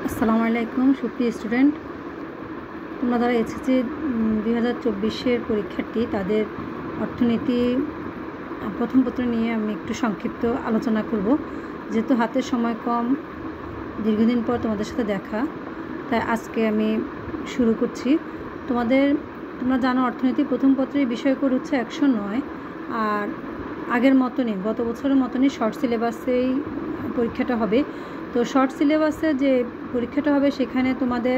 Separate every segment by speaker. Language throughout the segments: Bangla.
Speaker 1: আসসালামু আলাইকুম সুপ্রিয় স্টুডেন্ট, তোমরা যারা এসএসসি 2024-এর পরীক্ষার্থী তাদের অর্থনীতি প্রথম পত্র নিয়ে আমি একটু সংক্ষিপ্ত আলোচনা করব। যেহেতু হাতের সময় কম, দীর্ঘদিন পর তোমাদের সাথে দেখা, তাই আজকে আমি শুরু করছি। তোমরা জানো অর্থনীতি প্রথম পত্রের বিষয়কোড হচ্ছে 109। আর আগের মতনই, গত বছরের মতনই শর্ট সিলেবাসেই পরীক্ষাটা হবে। তো শর্ট সিলেবাসে যে পরীক্ষাটা হবে সেখানে তোমাদের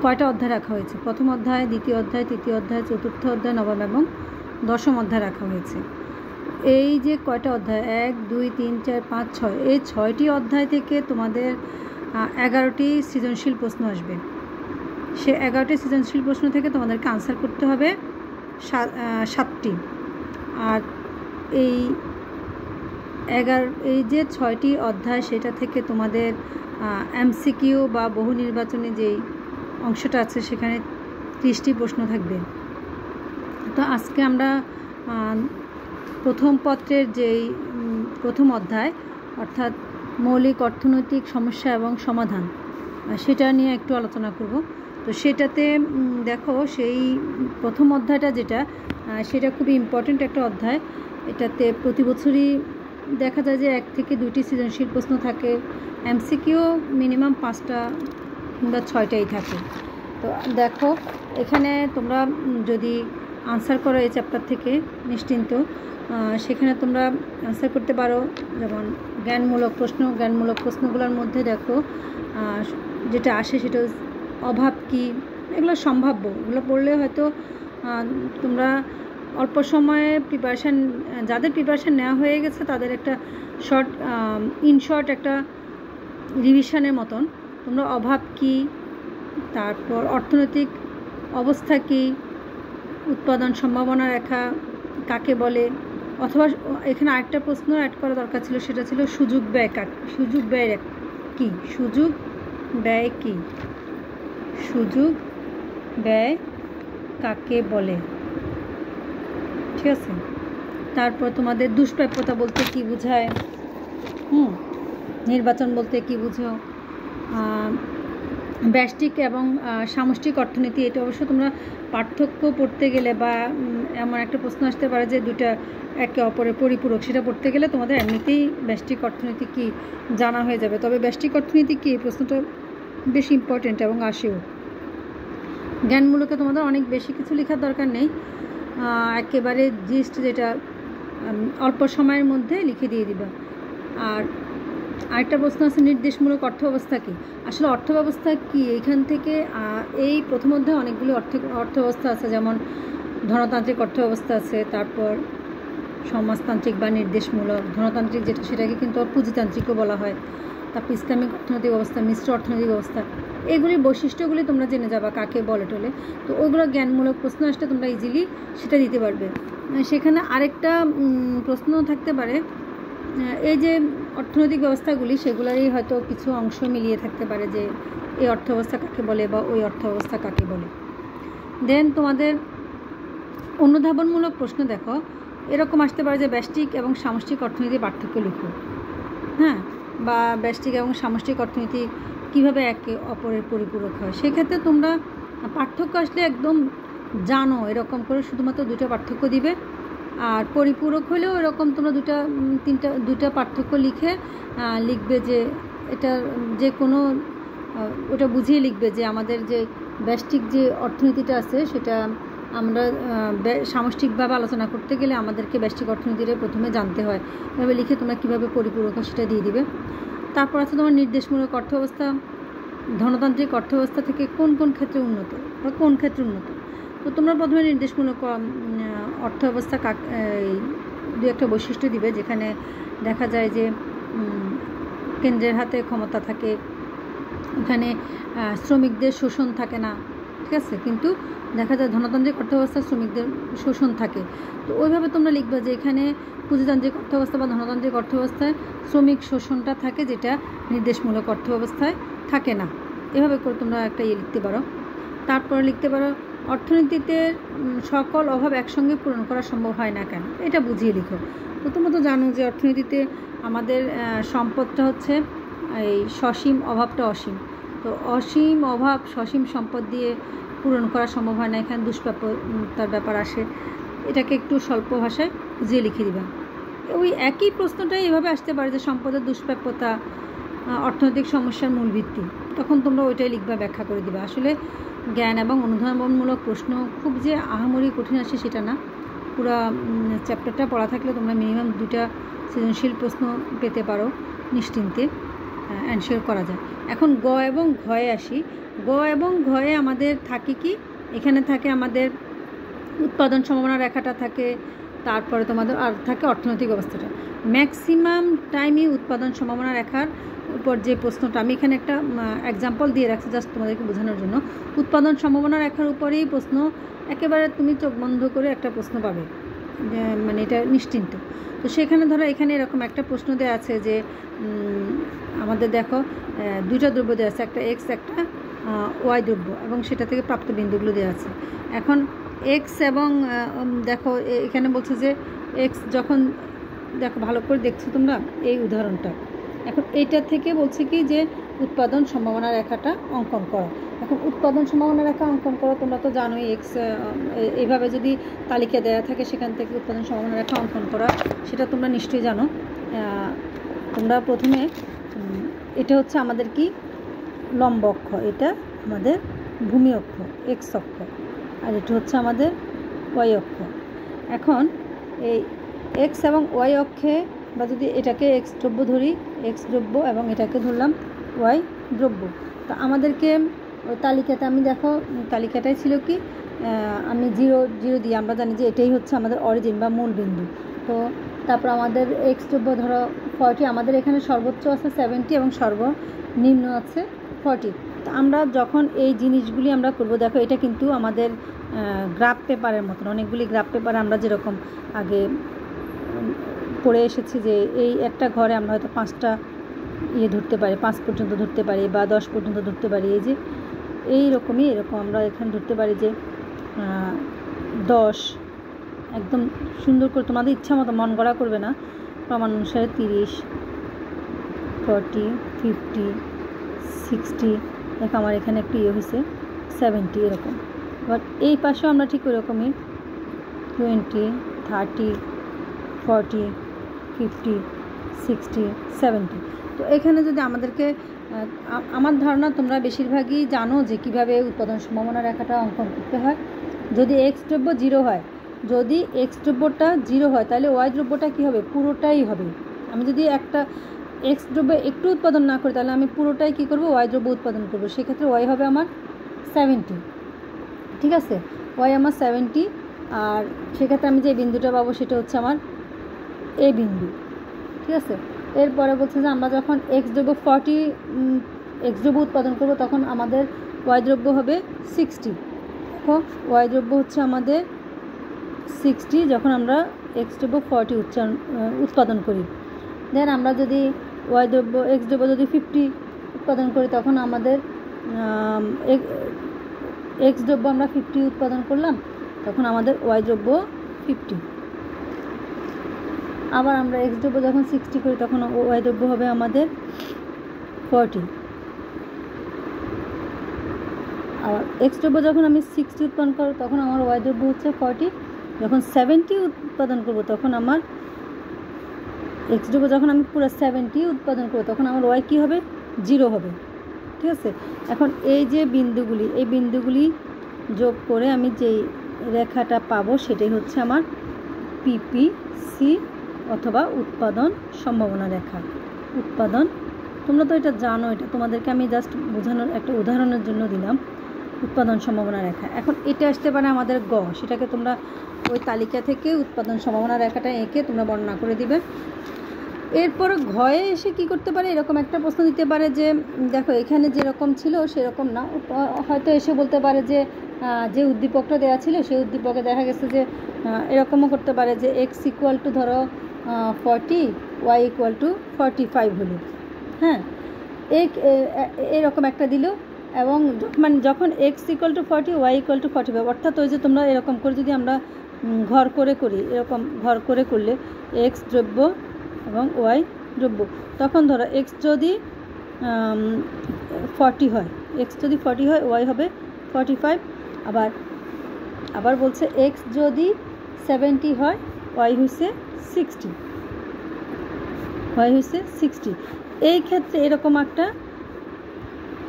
Speaker 1: কয়টা অধ্যায় রাখা হয়েছে? প্রথম অধ্যায়, দ্বিতীয় অধ্যায়, তৃতীয় অধ্যায়, চতুর্থ অধ্যায়, নবম এবং দশম অধ্যায় রাখা হয়েছে। এই যে কয়টা অধ্যায়, 1, 2, 3, 4, 5, 6, এই 6টি অধ্যায় থেকে তোমাদের 11টি সৃজনশীল প্রশ্ন আসবে। সে 11টি সৃজনশীল প্রশ্ন থেকে তোমাদেরকে আনসার করতে হবে 7টি। আর এই যে 6টি অধ্যায়, সেটা থেকে তোমাদের এমসিকিউ বা বহু নির্বাচনী যেই অংশটা আছে সেখানে 30টি প্রশ্ন থাকবে। তো আজকে আমরা প্রথম পত্রের যেই প্রথম অধ্যায়, অর্থাৎ মৌলিক অর্থনৈতিক সমস্যা এবং সমাধান, সেটা নিয়ে একটু আলোচনা করব। তো সেটাতে দেখো, সেই প্রথম অধ্যায়টা যেটা, সেটা খুবই ইম্পর্ট্যান্ট একটা অধ্যায়। এটাতে প্রতি বছরই দেখা যায় যে 1 থেকে 2টি সৃজনশীল প্রশ্ন থাকে, এমসিকিউ মিনিমাম 5টা কিংবা 6টাই থাকে। তো দেখো, এখানে তোমরা যদি আনসার করো এই চ্যাপ্টার থেকে নিশ্চিন্ত, সেখানে তোমরা আনসার করতে পারো। যেমন জ্ঞানমূলক প্রশ্নগুলোর মধ্যে দেখো যেটা আসে সেটা অভাব কি, এগুলো সম্ভাব্য, এগুলো পড়লে হয়তো তোমরা অল্প সময়ে যাদের প্রিপারেশান নেওয়া হয়ে গেছে তাদের একটা শর্ট একটা রিভিশনের মতন। তোমরা অভাব কি, তারপর অর্থনৈতিক অবস্থা কি, উৎপাদন সম্ভাবনা রেখা কাকে বলে, অথবা এখানে আরেকটা প্রশ্ন অ্যাড করা দরকার ছিল, সেটা ছিল সুযোগ ব্যয় কাকে বলে। ঠিক আছে। তারপর তোমাদের দুষ্প্রাপ্যতা বলতে কি বোঝায়, নির্বাচন বলতে কি বুঝো, ব্যষ্টিক এবং সামষ্টিক অর্থনীতি, এটা অবশ্য তোমরা পার্থক্য পড়তে গেলে বা এমন একটা প্রশ্ন আসতে পারে যে দুটা একে অপরের পরিপূরক, সেটা পড়তে গেলে তোমাদের এমনিতেই ব্যষ্টিক অর্থনীতি কি জানা হয়ে যাবে। তবে ব্যষ্টিক অর্থনীতি কি, এই প্রশ্নটা বেশ ইম্পর্টেন্ট এবং আসেও। জ্ঞানমূলকে তোমাদের অনেক বেশি কিছু লেখার দরকার নেই, একেবারে জিস্ট যেটা অল্প সময়ের মধ্যে লিখে দিয়ে দিবা। আর আরেকটা প্রশ্ন আছে, নির্দেশমূলক অর্থব্যবস্থা কী। আসলে অর্থব্যবস্থা কী, এইখান থেকে এই প্রথম অধ্যায়ে অনেকগুলি অর্থব্যবস্থা আছে, যেমন ধনতান্ত্রিক অর্থব্যবস্থা আছে, তারপর সমাজতান্ত্রিক বা নির্দেশমূলক। ধনতান্ত্রিক যেটা, সেটাকে কিন্তু পুঁজিতান্ত্রিকও বলা হয়। তারপর ইসলামিক অর্থনৈতিক ব্যবস্থা, মিশ্র অর্থনৈতিক ব্যবস্থা, এগুলির বৈশিষ্ট্যগুলি তোমরা জেনে যাবা, কাকে বলে টলে। তো ওইগুলো জ্ঞানমূলক প্রশ্ন আসলে তোমরা ইজিলি সেটা দিতে পারবে। সেখানে আরেকটা প্রশ্ন থাকতে পারে, এই যে অর্থনৈতিক ব্যবস্থাগুলি, সেগুলোরই হয়তো কিছু অংশ মিলিয়ে থাকতে পারে যে এই অর্থব্যবস্থা কাকে বলে বা ওই অর্থব্যবস্থা কাকে বলে। দেন তোমাদের অনুধাবনমূলক প্রশ্ন দেখো, এরকম আসতে পারে যে ব্যষ্টিক এবং সামষ্টিক অর্থনীতির পার্থক্য লিখো, বা ব্যষ্টিক এবং সামষ্টিক অর্থনীতি কীভাবে একে অপরের পরিপূরক হয়। সেক্ষেত্রে তোমরা পার্থক্য আসলে একদম জানো এরকম করে শুধুমাত্র 2টা পার্থক্য দিবে। আর পরিপূরক হলেও এরকম তোমরা 2টা পার্থক্য লিখবে যে এটা যে কোনো ওটা বুঝিয়ে লিখবে যে আমাদের যে ব্যষ্টিক যে অর্থনীতিটা আছে সেটা আমরা সামষ্টিকভাবে আলোচনা করতে গেলে আমাদেরকে ব্যষ্টিক অর্থনীতিটা প্রথমে জানতে হয়। এভাবে লিখে তোমরা কীভাবে পরিপূরক হয় সেটা দিয়ে দিবে। তারপর আছে তোমার নির্দেশমূলক অর্থব্যবস্থা, ধনতান্ত্রিক অর্থব্যবস্থা থেকে কোন ক্ষেত্রে উন্নত বা কোন ক্ষেত্রে উন্নত। তো তোমরা প্রথমে নির্দেশমূলক অর্থব্যবস্থা দু একটা বৈশিষ্ট্য দিবে, যেখানে দেখা যায় যে কেন্দ্রের হাতে ক্ষমতা থাকে, এখানে শ্রমিকদের শোষণ থাকে না, ঠিক আছে। কিন্তু দেখা যায় ধনতান্ত্রিক অর্থব্যবস্থায় শ্রমিকদের শোষণ থাকে। তো ওইভাবে তোমরা লিখবে যে এখানে পুঁজিতান্ত্রিক অর্থব্যবস্থা বা ধনতান্ত্রিক অর্থব্যবস্থায় শ্রমিক শোষণটা থাকে, যেটা নির্দেশমূলক অর্থব্যবস্থায় থাকে না। এভাবে করে তোমরা একটা লিখতে পারো। তারপরে লিখতে পারো, অর্থনীতিতে সকল অভাব একসঙ্গে পূরণ করা সম্ভব হয় না কেন, এটা বুঝিয়ে লিখো। তো তোমরা তো জানো যে অর্থনীতিতে আমাদের সম্পদটা হচ্ছে এই সসীম অভাবটা অসীম, তো অসীম অভাব সসীম সম্পদ দিয়ে পূরণ করা সম্ভব হয় না, এখানে দুষ্প্রাপ্যতার ব্যাপার আসে। এটাকে একটু স্বল্প ভাষায় বুঝিয়ে লিখে দিবা। ওই একই প্রশ্নটাই এভাবে আসতে পারে যে সম্পদের দুষ্প্রাপ্যতা অর্থনৈতিক সমস্যার মূল ভিত্তি, তখন তোমরা ওইটাই লিখবা, ব্যাখ্যা করে দিবা। আসলে জ্ঞান এবং অনুধাবনমূলক প্রশ্ন খুব যে আহামরি কঠিন আসে সেটা না, পুরো চ্যাপ্টারটা পড়া থাকলে তোমরা মিনিমাম 2টা সৃজনশীল প্রশ্ন পেতে পারো নিশ্চিন্তে, অ্যানসার করা যায়। এখন গ এবং ঘয়ে আসি। গ এবং ঘয়ে আমাদের থাকে কি, এখানে থাকে আমাদের উৎপাদন সম্ভাবনা রেখাটা থাকে, তারপরে তোমাদের আর থাকে অর্থনৈতিক অবস্থাটা। ম্যাক্সিমাম টাইমই উৎপাদন সম্ভাবনা রেখার উপর যে প্রশ্নটা, আমি এখানে একটা এক্সাম্পল দিয়ে রাখছি জাস্ট তোমাদেরকে বোঝানোর জন্য। উৎপাদন সম্ভাবনা রেখার উপরেই প্রশ্ন, একেবারে তুমি চোখ বন্ধ করে একটা প্রশ্ন পাবে, মানে এটা নিশ্চিন্ত। তো সেখানে ধরো এখানে এরকম একটা প্রশ্ন দেওয়া আছে যে আমাদের দেখো 2টা দ্রব্য দেওয়া আছে, একটা এক্স একটা ওয়াই দ্রব্য, এবং সেটা থেকে প্রাপ্ত বিন্দুগুলো দেওয়া আছে। এখন এক্স এবং দেখো এখানে বলছে যে এক্স যখন, দেখো ভালো করে দেখছো তোমরা এই উদাহরণটা, এখন এইটা থেকে বলছে কি যে উৎপাদন সম্ভাবনা রেখাটা অঙ্কন করো। এখন উৎপাদন সম্ভাবনা রেখা অঙ্কন করো, তোমরা তো জানোই এক্স এইভাবে যদি তালিকা দেওয়া থাকে সেখান থেকে উৎপাদন সম্ভাবনা রেখা অঙ্কন করা, সেটা তোমরা নিশ্চয়ই জানো। তোমরা প্রথমে এটা হচ্ছে আমাদের কি লম্ব অক্ষ, এটা আমাদের ভূমি অক্ষ এক্স অক্ষ, আর এটা হচ্ছে আমাদের ওয়াই অক্ষ। এখন এই এক্স এবং ওয়াই অক্ষে, বা যদি এটাকে এক্স দ্রব্য ধরি, এক্স দ্রব্য, এবং এটাকে ধরলাম ওয়াই দ্রব্য, তো আমাদেরকে ওই তালিকাতে, আমি দেখো তালিকাটাই ছিল কি, আমি 0 দিয়ে, আমরা জানি যে এটাই হচ্ছে আমাদের অরিজিন বা মূল বিন্দু। তো তারপর আমাদের এক্স দ্রব্য ধরো 40, আমাদের এখানে সর্বোচ্চ আছে 70 এবং সর্বনিম্ন আছে 40। তো আমরা যখন এই জিনিসগুলি আমরা করব, দেখো এটা কিন্তু আমাদের গ্রাফ পেপারের মতন, অনেকগুলি গ্রাফ পেপার আমরা যেরকম আগে পড়ে এসেছি যে এই একটা ঘরে আমরা হয়তো 5টা ধরতে পারি, 5 পর্যন্ত ধরতে পারি বা 10 পর্যন্ত ধরতে পারি, এই যে এইরকমই এরকম আমরা এখানে ধরতে পারি যে 10, একদম সুন্দর করে তোমাদের ইচ্ছা মতো মন গড়া করবে না, প্রমাণ অনুসারে 30, 40, 50, 60, দেখো আমার এখানে একটু হয়েছে 70 এরকম। বাট এই পাশেও আমরা ঠিক ওরকমই 20, 30, 40, 50, 60, 70। তো এখানে যদি আমাদেরকে, আমার ধারণা তোমরা বেশিরভাগই জানো যে কীভাবে উৎপাদন সম্ভাবনা রেখাটা অঙ্কন করতে হয়। যদি এক্স দ্রব্য 0 হয়, যদি এক্স দ্রব্যটা 0 হয় তাহলে ওয়াই দ্রব্যটা কী হবে, পুরোটাই হবে। আমি যদি একটা এক্স দ্রব্য একটু উৎপাদন না করি তাহলে আমি পুরোটাই কী করবো, ওয়াই দ্রব্য উৎপাদন করবো, সেক্ষেত্রে ওয়াই হবে আমার 70, ঠিক আছে, ওয়াই আমার 70। আর সেক্ষেত্রে আমি যে বিন্দুটা পাবো সেটা হচ্ছে আমার এ বিন্দু, ঠিক আছে। এরপরে বলছে যে আমরা যখন এক্স দ্রব্য 40 এক্স দ্রব্য উৎপাদন করব তখন আমাদের ওয়াই দ্রব্য হবে 60। দেখো ওয়াই দ্রব্য হচ্ছে আমাদের 60 যখন আমরা এক্স দ্রব্য 40 উৎপাদন করি। দেন আমরা যদি ওয়াই দ্রব্য এক্স দ্রব্য যদি 50 উৎপাদন করি তখন আমাদের এক্স দ্রব্য আমরা 50 উৎপাদন করলাম, তখন আমাদের ওয়াই দ্রব্য 50। আবার আমরা এক্স দ্রব্য যখন 60 করি তখন ওয়াই দ্রব্য হবে আমাদের 40। আবার এক্স দ্রব্য যখন আমি 60 উৎপাদন করব তখন আমার ওয়াই দ্রব্য হচ্ছে 40। যখন 70 উৎপাদন করব তখন আমার এক্স দ্রব্য যখন আমি পুরো 70 উৎপাদন করব তখন আমার ওয়াই কী হবে, 0 হবে, ঠিক আছে। এখন এই যে বিন্দুগুলি, এই বিন্দুগুলি যোগ করে আমি যেই রেখাটা পাবো সেটাই হচ্ছে আমার পিপিসি অথবা উৎপাদন সম্ভাবনা রেখা। উৎপাদন, তোমরা তো এটা জানো, এটা তোমাদেরকে আমি জাস্ট বোঝানোর একটা উদাহরণের জন্য দিলাম, উৎপাদন সম্ভাবনা রেখা। এখন এটা আসতে পারে আমাদের গ, সেটাকে তোমরা ওই তালিকা থেকে উৎপাদন সম্ভাবনা রেখাটা এঁকে তোমরা বর্ণনা করে দিবে। এরপর ঘয়ে এসে কি করতে পারে, এরকম একটা প্রশ্ন দিতে পারে যে দেখো এখানে যেরকম ছিল সেরকম না, হয়তো এসে বলতে পারে যে যে উদ্দীপকটা দেওয়া ছিল সেই উদ্দীপকে দেখা গেছে যে এরকমও করতে পারে যে এক্স ইকুয়াল টু ধরো 40, ওয়াই ইকুয়াল টু 45 হলো, হ্যাঁ, এরকম একটা দিল। এবং মানে যখন X equal to 40, Y equal to 45, অর্থাৎ ওই যে তোমরা এরকম করে যদি আমরা ঘর করে করি, এরকম ঘর করে করলে এক্স দ্রব্য এবং ওয়াই দ্রব্য, তখন ধরো এক্স যদি 40 হয়, এক্স যদি 40 হয় ওয়াই হবে 45। আবার বলছে এক্স যদি 70 হয় ওয়াই হচ্ছে 60, ওয়াই হচ্ছে 60। এই ক্ষেত্রে এরকম একটা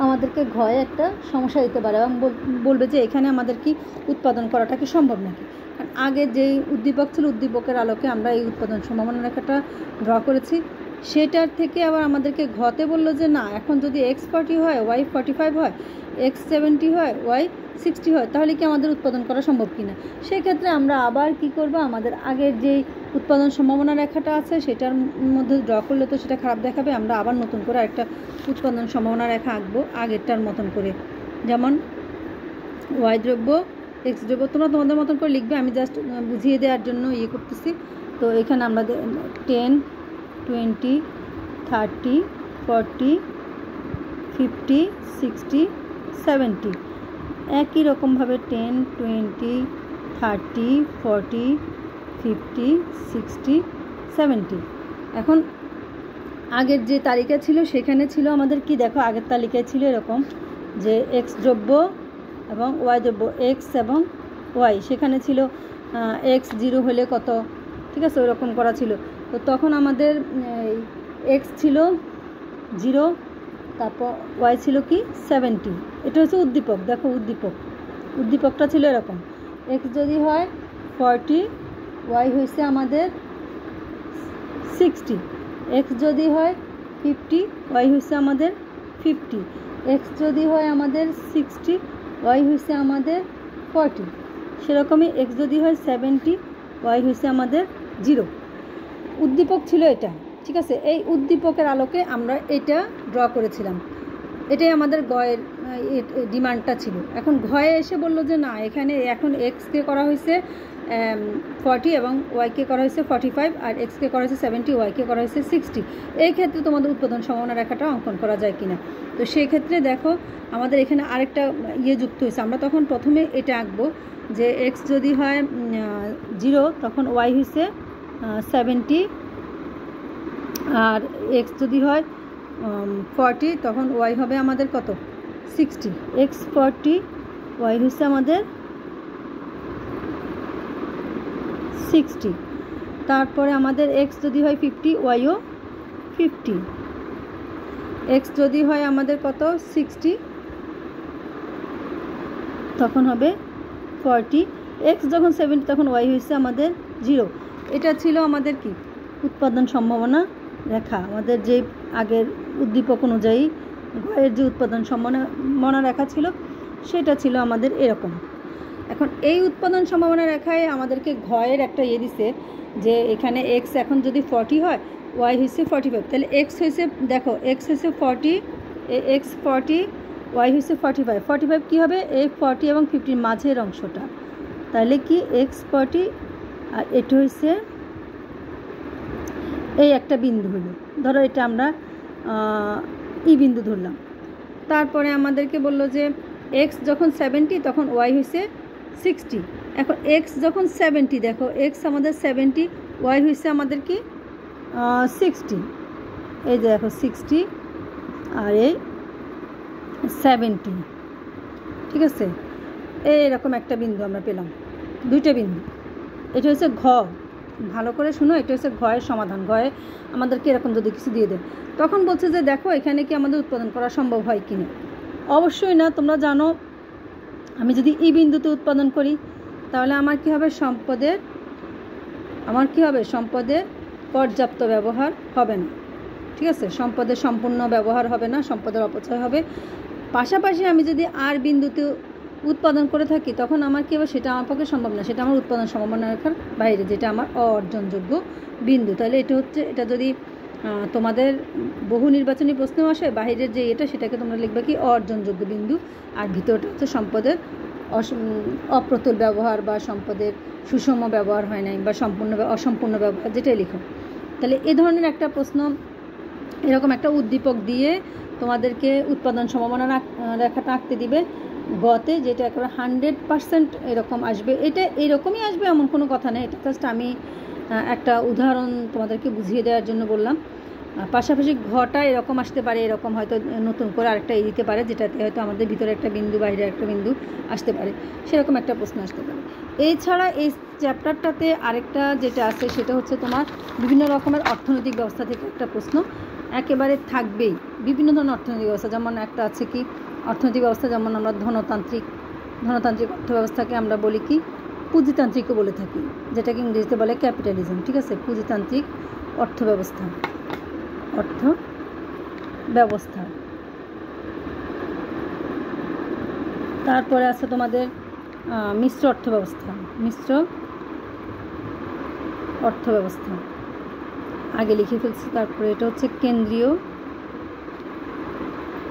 Speaker 1: আমাদেরকে ঘয়ে একটা সমস্যা দিতে পারে এবং বলবে যে এখানে আমাদের কি উৎপাদন করাটা কি সম্ভব নাকি। কারণ আগে যেই উদ্দীপক ছিল উদ্দীপকের আলোকে আমরা এই উৎপাদন সম্ভাবনা রেখাটা ড্র করেছি, সেটার থেকে আবার আমাদেরকে ঘতে বললো যে না, এখন যদি এক্স 40 হয় ওয়াই 45 হয়, এক্স 70 হয় ওয়াই 60 হয়, তাহলে কি আমাদের উৎপাদন করা সম্ভব কিনা। সেই ক্ষেত্রে আমরা আবার কি করব, আমাদের আগের যেই উৎপাদন সম্ভাবনা রেখাটা আছে সেটার মধ্যে ড্র করলে তো সেটা খারাপ দেখাবে, আমরা আবার নতুন করে একটা উৎপাদন সম্ভাবনা রেখা আঁকবো আগেরটার মতন করে। যেমন ওয়াই দ্রব্য এক্স দ্রব্য তোমরা তোমাদের মতন করে লিখবে, আমি জাস্ট বুঝিয়ে দেওয়ার জন্য করতেছি। তো এখানে আমরা 10, 20, 30, 40, 50, 60, 70 একই রকমভাবে 10, 20, 30, 40, 50, 60, 70। এখন আগের যে তালিকা ছিল সেখানে ছিল আমাদের কি, দেখো আগের তালিকায় ছিল এরকম যে এক্স দ্রব্য এবং ওয়াই দ্রব্য, এক্স এবং ওয়াই, সেখানে ছিল এক্স 0 হলে কত, ঠিক আছে, ওরকম করা ছিল। তো তখন আমাদের এক্স ছিল 0, তারপর ওয়াই ছিল কি 70। এটা হচ্ছে উদ্দীপক, দেখো উদ্দীপকটা ছিল এরকম, এক্স যদি হয় 40 ওয়াই হয়েছে আমাদের 60, এক্স যদি হয় 50 ওয়াই হয়েছে আমাদের 50, এক্স যদি হয় আমাদের 60 ওয়াই হয়েছে আমাদের 40, সেরকমই এক্স যদি হয় 70 ওয়াই হয়েছে আমাদের 0। উদ্দীপক ছিল এটা, ঠিক আছে। এই উদ্দীপকের আলোকে আমরা এটা ড্র করেছিলাম, এটাই আমাদের গয়ের ডিমান্ডটা ছিল। এখন ঘয়ে এসে বলল যে না, এখানে এখন এক্সকে করা হয়েছে 40 এবং ওয়াইকে করা হয়েছে 45, আর এক্সকে করা হয়েছে 70, ওয়াইকে করা হয়েছে 60। এই ক্ষেত্রে তোমাদের উৎপাদন সম্ভাবনা রেখাটা অঙ্কন করা যায় কিনা। তো সেই ক্ষেত্রে দেখো আমাদের এখানে আরেকটা যুক্ত হয়েছে, আমরা তখন প্রথমে এটা আঁকবো যে এক্স যদি হয় 0 তখন ওয়াই হয়েছে 70, আর এক্স যদি হয় 40 তখন ওয়াই হবে আমাদের কত 60, এক্স 40 ওয়াই হচ্ছে আমাদের 60। তারপরে আমাদের এক্স যদি হয় 50 ওয়াইও 50, এক্স যদি হয় আমাদের কত 60 তখন হবে 40, এক্স যখন 70 তখন ওয়াই হয়েছে আমাদের 0। এটা ছিল আমাদের কি উৎপাদন সম্ভাবনা রেখা, আমাদের যে আগের উদ্দীপক অনুযায়ী ঘয়ের যে উৎপাদন সম্ভাবনা রেখা ছিল সেটা ছিল আমাদের এরকম। এখন এই উৎপাদন সম্ভাবনা রেখায় আমাদেরকে ঘয়ের একটা দিছে যে এখানে এক্স এখন যদি 40 হয় ওয়াই হয়েছে 45, তাহলে এক্স হয়েছে, দেখো এক্স হয়েছে 40, এক্স 40 ওয়াই হয়েছে 45, 45 কী হবে এই 40 এবং 50 মাঝের অংশটা, তাহলে কি এক্স 40 আর এটা হয়েছে এই একটা বিন্দু হলো, ধরো এটা আমরা ই বিন্দু ধরলাম। তারপরে আমাদেরকে বললো যে এক্স যখন 70 তখন ওয়াই হয়েছে 60। এখন এক্স যখন 70, দেখো এক্স আমাদের 70 ওয়াই হয়েছে আমাদের কি 60, এই যে দেখো 60 আর এই 70, ঠিক আছে। এইরকম একটা বিন্দু আমরা পেলাম, দুইটা বিন্দু। এটা হচ্ছে ঘ, ভালো করে শুনো, এটা হচ্ছে ঘয়ের সমাধান। ঘয়ে আমাদেরকে এরকম যদি কিছু দিয়ে দেয় তখন বলছে যে দেখো এখানে কি আমাদের উৎপাদন করা সম্ভব হয় কিনা। অবশ্যই না, তোমরা জানো আমি যদি ই বিন্দুতে উৎপাদন করি তাহলে আমার কি হবে, সম্পদের পর্যাপ্ত ব্যবহার হবে না, ঠিক আছে, সম্পদের সম্পূর্ণ ব্যবহার হবে না, সম্পদের অপচয় হবে। পাশাপাশি আমি যদি আর বিন্দুতে উৎপাদন করে থাকি তখন আমার কী হবে, সেটা আমার পক্ষে সম্ভব না, সেটা আমার উৎপাদন সম্ভাবনা রেখার বাইরে, যেটা আমার অর্জনযোগ্য বিন্দু। তাহলে এটা যদি তোমাদের বহু নির্বাচনী প্রশ্নেও আসে, বাইরের যে সেটাকে তোমরা লিখবে কি অর্জনযোগ্য বিন্দু, আর ভিতরটা হচ্ছে সম্পদের অপ্রতুল ব্যবহার বা সম্পদের সুষম ব্যবহার হয় নাই বা অসম্পূর্ণ ব্যবহার, যেটাই লিখো। তাহলে এই ধরনের একটা প্রশ্ন এরকম একটা উদ্দীপক দিয়ে তোমাদেরকে উৎপাদন সম্ভাবনা রেখাটা আঁকতে দিবে গতে, যেটা একেবারে 100% এরকম আসবে। এটা এরকমই আসবে এমন কোনো কথা নেই, এটা জাস্ট আমি একটা উদাহরণ তোমাদেরকে বুঝিয়ে দেওয়ার জন্য বললাম। পাশাপাশি ঘটা এরকম আসতে পারে, এরকম হয়তো নতুন করে আরেকটা দিতে পারে, যেটাতে হয়তো আমাদের ভিতরে একটা বিন্দু বাইরে একটা বিন্দু আসতে পারে, সেরকম একটা প্রশ্ন আসতে পারে। এছাড়া এই চ্যাপ্টারটাতে আরেকটা যেটা আছে সেটা হচ্ছে তোমার বিভিন্ন রকমের অর্থনৈতিক ব্যবস্থা থেকে একটা প্রশ্ন একেবারে থাকবেই। বিভিন্ন ধরনের অর্থনৈতিক ব্যবস্থা, যেমন একটা আছে কি অর্থনৈতিক ব্যবস্থা, যেমন আমরা ধনতান্ত্রিক অর্থ ব্যবস্থাকে আমরা বলি কি পুঁজিতান্ত্রিকও বলে থাকি, যেটাকে ইংরেজিতে বলে ক্যাপিটালিজম। ঠিক আছে, পুঁজিতান্ত্রিক অর্থ ব্যবস্থা। তারপরে আছে তোমাদের মিশ্র অর্থ ব্যবস্থা আগে লিখে ফেলছি। তারপরে এটা হচ্ছে কেন্দ্রীয়,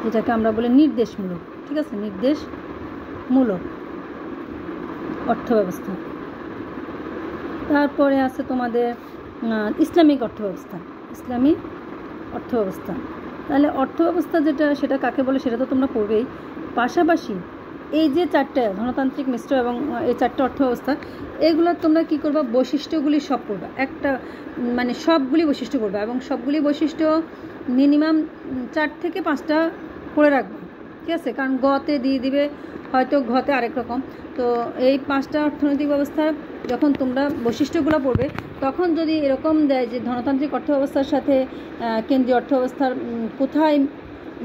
Speaker 1: যেটাকে আমরা বলি নির্দেশমূলক। ঠিক আছে, নির্দেশমূলক অর্থ ব্যবস্থা। তারপরে আছে তোমাদের ইসলামিক অর্থ ব্যবস্থা। তাহলে অর্থ ব্যবস্থা যেটা, সেটা কাকে বলে সেটা তো তোমরা পড়বেই। পাশাপাশি এই যে চারটে ধনতান্ত্রিক, মিশ্র এবং এই চারটে অর্থ ব্যবস্থা, এগুলো তোমরা কী করবা, বৈশিষ্ট্যগুলি সব পড়বা, একটা মানে সবগুলি বৈশিষ্ট্য পড়বা, এবং সবগুলি বৈশিষ্ট্য মিনিমাম 4 থেকে 5টা পড়ে রাখবা। ঠিক আছে, কারণ গতে দিয়ে দিবে, হয়তো ঘতে আরেক রকম। তো এই 5টা অর্থনৈতিক ব্যবস্থার যখন তোমরা বৈশিষ্ট্যগুলো পড়বে, তখন যদি এরকম দেয় যে ধনতান্ত্রিক অর্থ ব্যবস্থার সাথে কেন্দ্রীয় অর্থ ব্যবস্থার কোথায়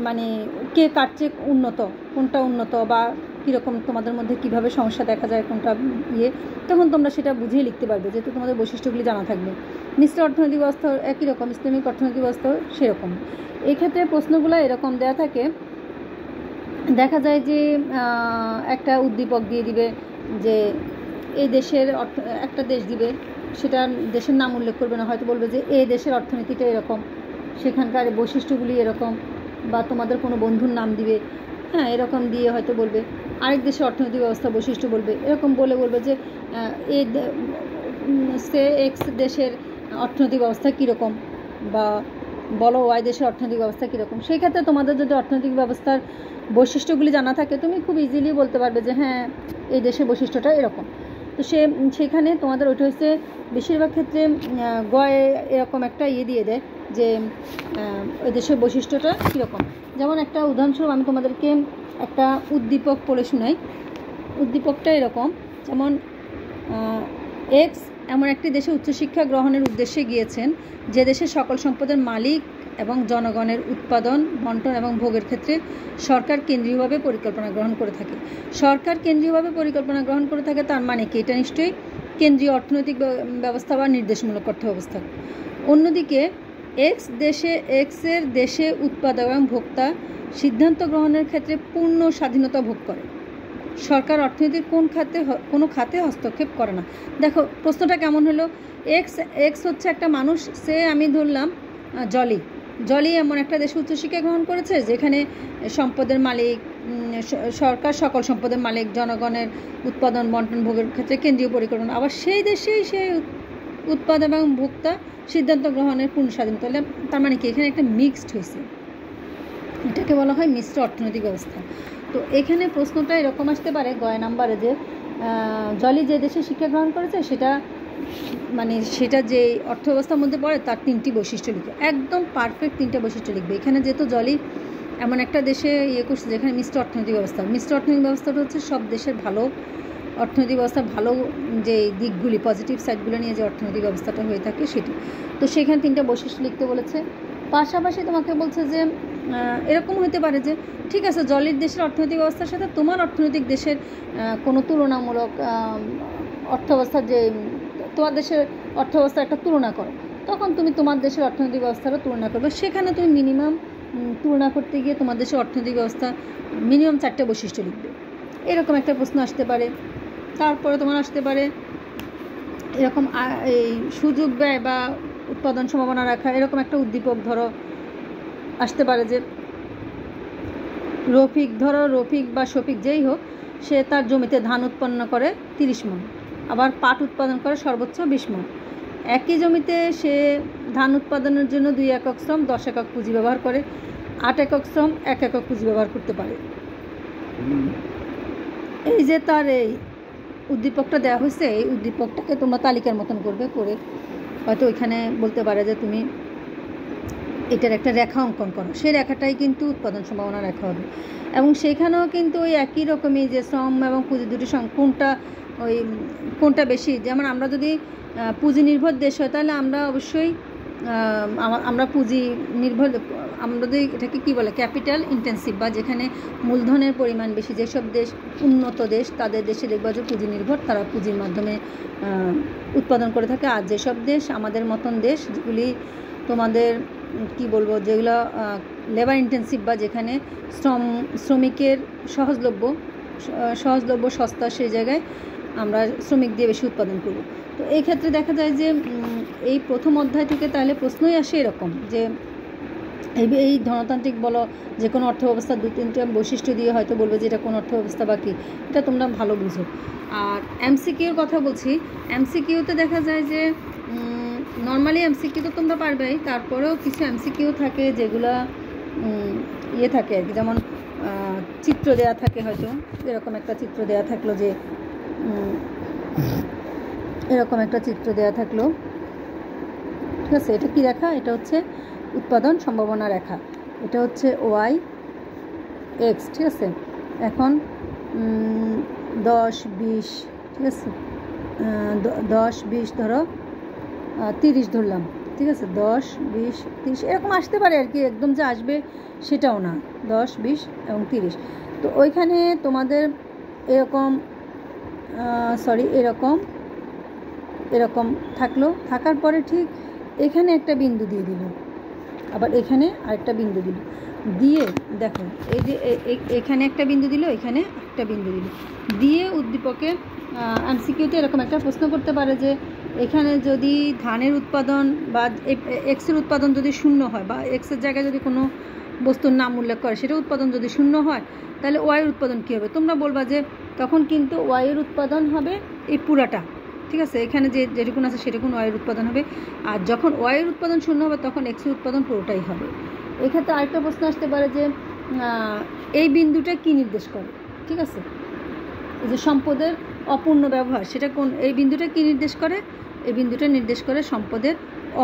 Speaker 1: মানে কে কাটছে উন্নত, কোনটা উন্নত, বা কীরকম তোমাদের মধ্যে কীভাবে সমস্যা দেখা যায়, কোনটা তখন তোমরা সেটা বুঝিয়ে লিখতে পারবে, যেহেতু তোমাদের বৈশিষ্ট্যগুলি জানা থাকবে। মিশ্র অর্থনৈতিক ব্যবস্থা একই রকম, ইসলামিক অর্থনৈতিক ব্যবস্থা সেরকম। এই ক্ষেত্রে প্রশ্নগুলো এরকম দেওয়া থাকে, দেখা যায় যে একটা উদ্দীপক দিয়ে দিবে যে এই দেশের একটা দেশ দিবে, সেটা দেশের নাম উল্লেখ করবে না, হয়তো বলবে যে এই দেশের অর্থনীতিটা এরকম, সেখানকার বৈশিষ্ট্যগুলি এরকম, বা তোমাদের কোনো বন্ধুর নাম দিবে, হ্যাঁ, এরকম দিয়ে হয়তো বলবে আরেক দেশের অর্থনৈতিক ব্যবস্থা বৈশিষ্ট্য বলবে, এরকম বলবে যে এই এক্স দেশের অর্থনৈতিক ব্যবস্থা কীরকম, বা বলো ওয়াই দেশের অর্থনৈতিক ব্যবস্থা কীরকম। সেই ক্ষেত্রে তোমাদের যদি অর্থনৈতিক ব্যবস্থার বৈশিষ্ট্যগুলি জানা থাকে, তুমি খুব ইজিলি বলতে পারবে যে হ্যাঁ এই দেশের বৈশিষ্ট্যটা এরকম। তো সেখানে তোমাদের ওইটা হচ্ছে বেশিরভাগ ক্ষেত্রে গয়ে এরকম একটা দিয়ে দেয় যে ওই দেশের বৈশিষ্ট্যটা কীরকম। যেমন একটা উদাহরণস্বরূপ আমি তোমাদেরকে একটা উদ্দীপক পড়ে শোনাই। উদ্দীপকটা এরকম, যেমন এক্স এমন একটি দেশে উচ্চশিক্ষা গ্রহণের উদ্দেশ্যে গিয়েছেন, যে দেশের সকল সম্পদের মালিক এবং জনগণের উৎপাদন, বন্টন এবং ভোগের ক্ষেত্রে সরকার কেন্দ্রীয়ভাবে পরিকল্পনা গ্রহণ করে থাকে। তার মানে কি, এটা নিশ্চয়ই কেন্দ্রীয় অর্থনৈতিক ব্যবস্থা বা নির্দেশমূলক অর্থ ব্যবস্থা। অন্যদিকে এক্সের দেশে উৎপাদক এবং ভোক্তা সিদ্ধান্ত গ্রহণের ক্ষেত্রে পূর্ণ স্বাধীনতা ভোগ করে। সরকার অর্থনীতির কোনো খাতে হস্তক্ষেপ করে না। দেখো প্রশ্নটা কেমন হলো, এক্স হচ্ছে একটা মানুষ, আমি ধরলাম জলি এমন একটা দেশে উচ্চশিক্ষা গ্রহণ করেছে যেখানে সম্পদের মালিক সরকার, সকল সম্পদের মালিক, জনগণের উৎপাদন, বন্টন, ভোগের ক্ষেত্রে কেন্দ্রীয় পরিকল্পনা, আবার সেই দেশেই সেই উৎপাদন এবং ভোক্তা সিদ্ধান্ত গ্রহণের পূর্ণ স্বাধীনতা। তার মানে কি, এখানে একটা মিক্সড হয়েছে, এটাকে বলা হয় মিশ্র অর্থনৈতিক ব্যবস্থা। তো এখানে প্রশ্নটা এরকম আসতে পারে গয় নাম্বারে, যে জলি যে দেশে শিক্ষা গ্রহণ করেছে সেটা যে অর্থ ব্যবস্থার মধ্যে পড়ে তার 3টি বৈশিষ্ট্য লিখবে, একদম পারফেক্ট 3টা বৈশিষ্ট্য লিখবে। এখানে যেহেতু জলি এমন একটা দেশে করছে যেখানে মিশ্র অর্থনৈতিক ব্যবস্থাটা হচ্ছে সব দেশের ভালো অর্থনৈতিক ব্যবস্থা, ভালো যে দিকগুলি, পজিটিভ সাইডগুলো নিয়ে যে অর্থনৈতিক ব্যবস্থাটা হয়ে থাকে সেটি। তো সেখানে 3টা বৈশিষ্ট্য লিখতে বলেছে। পাশাপাশি তোমাকে বলছে যে এরকম হতে পারে যে ঠিক আছে, জলির দেশের অর্থনৈতিক ব্যবস্থার সাথে তোমার অর্থনৈতিক দেশের কোনো তুলনামূলক অর্থব্যবস্থার যে তোমার দেশের অর্থব্যবস্থার একটা তুলনা করো, তখন তুমি তোমার দেশের অর্থনৈতিক ব্যবস্থারও তুলনা করবে। সেখানে তুমি মিনিমাম তুলনা করতে গিয়ে তোমার দেশের অর্থনৈতিক ব্যবস্থা মিনিমাম 4টে বৈশিষ্ট্য লিখবে, এরকম একটা প্রশ্ন আসতে পারে। তারপরে তোমার আসতে পারে এরকম এই সুযোগ ব্যয় বা উৎপাদন সম্ভাবনা রাখা, এরকম একটা উদ্দীপক ধরো আসতে পারে যে রফিক বা শফিক যেই হোক, সে তার জমিতে ধান উৎপন্ন করে 30 মণ, আবার পাট উৎপাদন করে সর্বোচ্চ 20 মণ। একই জমিতে সে ধান উৎপাদনের জন্য 2 একক শ্রম 10 একক পুঁজি ব্যবহার করে, 8 একক শ্রম 1 একক পুঁজি ব্যবহার করতে পারে। এই যে তার এই উদ্দীপকটা দেওয়া হয়েছে, এই উদ্দীপকটাকে তোমরা তালিকার মতন করবে, করে হয়তো ওইখানে বলতে পারে যে তুমি এটার একটা রেখা অঙ্কন করো, সেই রেখাটাই কিন্তু উৎপাদন সম্ভাবনা রেখা হবে। এবং সেখানেও কিন্তু ওই একই রকমই যে শ্রম এবং পুঁজি দুটি কোনটা বেশি। যেমন আমরা যদি পুঁজি নির্ভর দেশ হয় তাহলে আমরা অবশ্যই আমরা পুঁজি নির্ভর, আমরা যদি এটাকে কী বলে ক্যাপিটাল ইন্টেন্সিভ, বা যেখানে মূলধনের পরিমাণ বেশি যেসব দেশ উন্নত দেশ তাদের দেশে দেখবা যে পুঁজি নির্ভর, তারা পুঁজির মাধ্যমে উৎপাদন করে থাকে। আর যেসব দেশ আমাদের মতন দেশ যেগুলি তোমাদের কি বলবো, যেগুলো লেবার ইন্টেন্সিভ বা যেখানে শ্রমিকের সহজলভ্য সস্তা, সেই জায়গায় আমরা শ্রমিক দিয়ে বেশি উৎপাদন করব। তো এই ক্ষেত্রে দেখা যায় যে এই প্রথম অধ্যায় থেকে তাহলে প্রশ্নই আসে এরকম যে এই ধনতান্ত্রিক বলো যে কোনো অর্থব্যবস্থার 2-3টা বৈশিষ্ট্য দিয়ে হয়তো বলবে যে এটা কোন অর্থব্যবস্থা বা কী, এটা তোমরা ভালো বুঝো। আর এমসিকিউর কথা বলছি, এমসিকিউতে দেখা যায় যে নর্মালি এমসিকিউ তো তোমরা পারবেই, তারপরেও কিছু এমসিকিউ থাকে যেগুলো থাকে আর কি। যেমন চিত্র দেয়া থাকে, হয়তো এরকম একটা চিত্র দেয়া থাকলো যে এরকম একটা চিত্র দেয়া থাকলো, ঠিক আছে। এটা কি রেখা? এটা হচ্ছে উৎপাদন সম্ভাবনা রেখা, এটা হচ্ছে ওয়াই এক্স, ঠিক আছে। এখন 10-20, ঠিক আছে, 10-20 ধরো, 30 ধরলাম, ঠিক আছে। 10-20-30 এরকম আসতে পারে আর কি, একদম যে আসবে সেটাও না। 10-20 এবং 30। তো ওইখানে তোমাদের এরকম এরকম থাকলো, থাকার পরে ঠিক এখানে একটা বিন্দু দিয়ে দিল, আবার এখানে আরেকটা বিন্দু দিল, দিয়ে দেখো এই যে এখানে একটা বিন্দু দিল, এখানে একটা বিন্দু দিল, দিয়ে উদ্দীপকে এমসিকিউতে এরকম একটা প্রশ্ন করতে পারে যে এখানে যদি ধানের উৎপাদন বা এক্সের উৎপাদন যদি 0 হয়, বা এক্সের জায়গায় যদি কোনো বস্তুর নাম উল্লেখ করে সেটা উৎপাদন যদি 0 হয়, তাহলে ওয়াইয়ের উৎপাদন কী হবে? তোমরা বলবা যে তখন কিন্তু ওয়াইয়ের উৎপাদন হবে এই পুরাটা, ঠিক আছে। এখানে যেটুকুন আছে সেটুকুন ওয়াইয়ের উৎপাদন হবে। আর যখন ওয়াইয়ের উৎপাদন 0 হবে তখন এক্সের উৎপাদন পুরোটাই হবে। এক্ষেত্রে আরেকটা প্রশ্ন আসতে পারে যে এই বিন্দুটা কী নির্দেশ করে, ঠিক আছে। এই যে সম্পদের অপূর্ণ ব্যবহার, সেটা এই বিন্দুটা কী নির্দেশ করে? এই বিন্দুটা নির্দেশ করে সম্পদের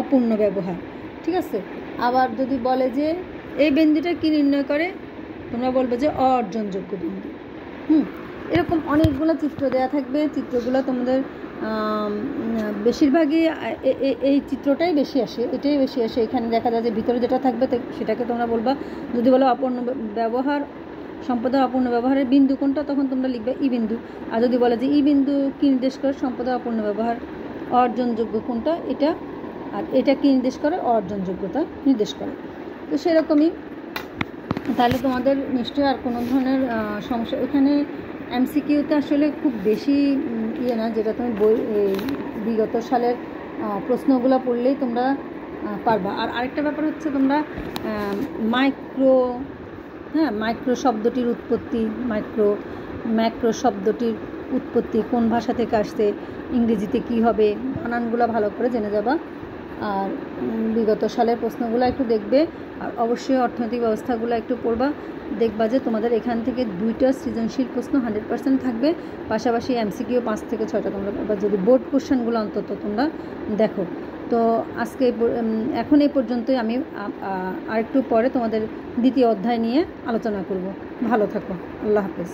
Speaker 1: অপূর্ণ ব্যবহার, ঠিক আছে। আবার যদি বলে যে এই বিন্দুটা কী নির্ণয় করে, তোমরা বলবে যে অর্জনযোগ্য বিন্দু। এরকম অনেকগুলো চিত্র দেয়া থাকবে, চিত্রগুলো তোমাদের বেশিরভাগই এই চিত্রটাই বেশি আসে, এটাই বেশি আসে। এখানে দেখা যায় যে ভিতরে যেটা থাকবে সেটাকে তোমরা বলবা, যদি বলো অপূর্ণ ব্যবহার, সম্পদের অপূর্ণ ব্যবহারের বিন্দু কোনটা, তখন তোমরা লিখবে ই বিন্দু। আর যদি বলে যে ই বিন্দু কী নির্দেশ করে, সম্পদের অপূর্ণ ব্যবহার অর্জনযোগ্য কোনটা, এটা। আর এটা কী নির্দেশ করে? অর্জনযোগ্যতা নির্দেশ করে। তো সেরকমই তাহলে তোমাদের নিশ্চয়ই আর কোনো ধরনের সমস্যা এখানে এমসিকিউতে আসলে খুব বেশি না, যেটা তুমি বিগত সালের প্রশ্নগুলো পড়লেই তোমরা পারবা। আর আরেকটা ব্যাপার হচ্ছে তোমরা মাইক্রো শব্দটির উৎপত্তি, ম্যাক্রো শব্দটির উৎপত্তি কোন ভাষা থেকে আসছে, ইংরেজিতে কি হবে, বানানগুলো ভালো করে জেনে যাবা। আর বিগত সালের প্রশ্নগুলো একটু দেখবে, আর অবশ্যই অর্থনৈতিক ব্যবস্থাগুলো একটু পড়বা। দেখবা যে তোমাদের এখান থেকে 2টা সৃজনশীল প্রশ্ন 100% থাকবে, পাশাপাশি এমসিকিউ 5 থেকে 6টা তোমরা, বা যদি বোর্ড কোশ্চেনগুলো অন্তত তোমরা দেখো। তো আজকে এখন এই পর্যন্তই। আমি আরেকটু পরে তোমাদের দ্বিতীয় অধ্যায় নিয়ে আলোচনা করব। ভালো থাকো, আল্লাহ হাফেজ।